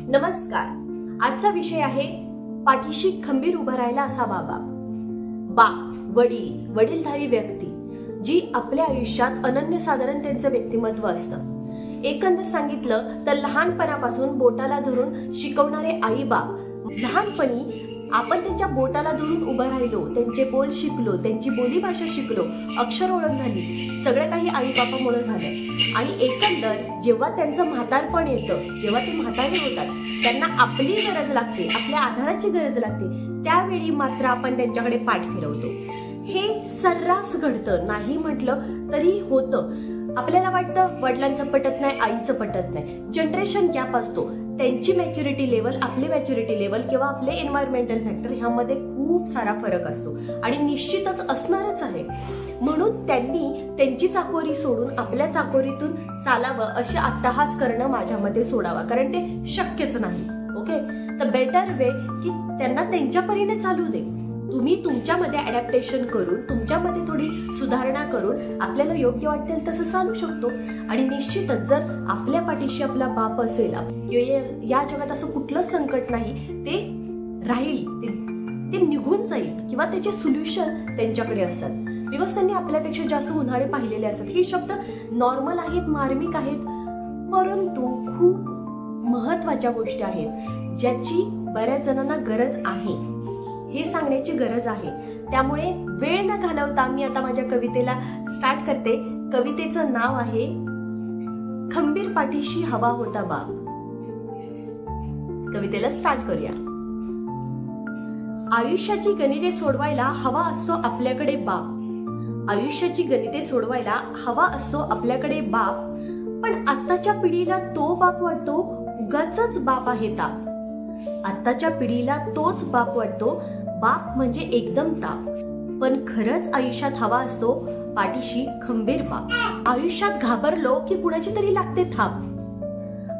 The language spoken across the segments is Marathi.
नमस्कार. आजचा विषय आहे पाठीशी खंबीर उभा राहिला असा बाबा. वडील, वडीलधारी व्यक्ती जी आपल्या आयुष्यात अनन्यसाधारण त्यांचं व्यक्तिमत्व असतं. एकंदर सांगितलं तर लहानपणापासून बोटाला धरून शिकवणारे आई बाप. लहानपणी आपण त्यांच्या बोटाला धरून उभं राहिलो, त्यांचे बोल शिकलो, त्यांची बोलीभाषा शिकलो, अक्षर ओळख झाली, सगळं काही आई बापामुळे झालं. आणि एकंदर जेव्हा त्यांचं म्हातारपण येतं, जेव्हा ते म्हातारे होतात, त्यांना आपली गरज लागते, आपल्या आधाराची गरज लागते, त्यावेळी मात्र आपण त्यांच्याकडे पाठ फिरवतो. हे सर्रास घडतं, नाही म्हटलं तरी होतं. आपल्याला वाटतं वडिलांचं पटत नाही, आईचं पटत नाही. जनरेशन गॅप असतो. त्यांची मॅच्युरिटी लेवल, आपली मॅच्युरिटी लेवल किंवा आपले एन्व्हायरमेंटल फॅक्टर ह्यामध्ये खूप सारा फरक असतो आणि निश्चितच असणारच आहे. म्हणून त्यांनी त्यांची चाकोरी सोडून आपल्या चाकोरीतून चालावं असे अट्टहास करणं माझ्या मते सोडावा, कारण ते शक्यच नाही. ओके, तर बेटर वे की त्यांना त्यांच्या परीने चालू दे. तुम्ही तुमच्यामध्ये अडॅप्टेशन करून, तुमच्यामध्ये थोडी सुधारणा करून आपल्याला योग्य वाटेल तसं चालू शकतो. आणि निश्चितच जर आपल्या पाठीशी आपला बाप असेल, या जगात असं कुठलं संकट नाही, ते राहील, ते निघून जाईल किंवा त्याचे सोल्युशन त्यांच्याकडे असतात. बिकॉज त्यांनी आपल्यापेक्षा जास्त उन्हाळे पाहिलेले असतात. हे शब्द नॉर्मल आहेत, मार्मिक आहेत, परंतु खूप महत्वाच्या गोष्टी आहेत ज्याची बऱ्याच जणांना गरज आहे. हे सांगण्याची गरज आहे. त्यामुळे वेळ न घालवता मी आता माझ्या कवितेला स्टार्ट करते. कवितेचं नाव आहे खंबीर पाठीशी हवा होता बाप. कवितेला स्टार्ट करूया. आयुष्याची गणिते सोडवायला हवा असतो आपल्याकडे बाप. आयुष्याची गणिते सोडवायला हवा असतो आपल्याकडे बाप. पण आत्ताच्या पिढीला तो बाप वाटतो उगाचच बाप आहे ताप. आत्ताच्या पिढीला तोच बाप वाटतो, बाप म्हणजे एकदम ताप. पण खरंच आयुष्यात हवा असतो पाठीशी खंबीर बाप. आयुष्यात घाबरलो की कुणाची तरी लागते थाप.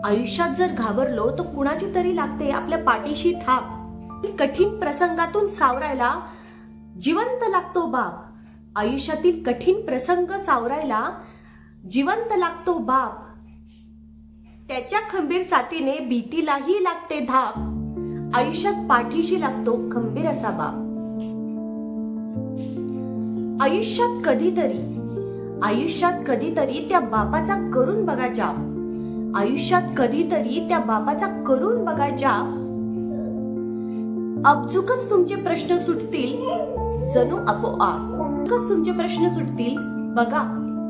आयुष्यात जर घाबरलो तर कुणाची तरी लागते आपल्या पाठीशी थाप. कठीण प्रसंगातून सावरायला जिवंत लागतो बाप. आयुष्यातील कठीण प्रसंग सावरायला जिवंत लागतो बाप. त्याच्या खंबीर साथीने भीतीलाही लागते धाप. आयुष्यात पाठीशी लागतो खंबीर असा बाप. आयुष्यात कधीतरी त्या बापाचा करून बघा जाप. आयुष्यात कधीतरी त्या बापाचा करून बघा जाप. अपचुकच तुमचे प्रश्न सुटतील जणू आपोआप. तुमचे प्रश्न सुटतील बघा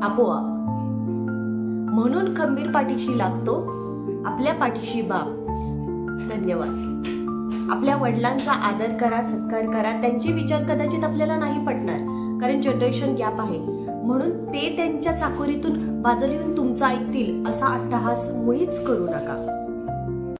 आपोआप. म्हणून खंबीर पाठीशी लागतो आपल्या पाठीशी बाप. धन्यवाद. आपल्या वडिलांचा आदर करा, सत्कार करा. त्यांचे विचार कदाचित आपल्याला नाही पटणार, कारण जनरेशन गॅप आहे. म्हणून ते त्यांच्या चाकोरीतून बाजूला येऊन तुमचं ऐकतील असा अट्टहास मुळीच करू नका.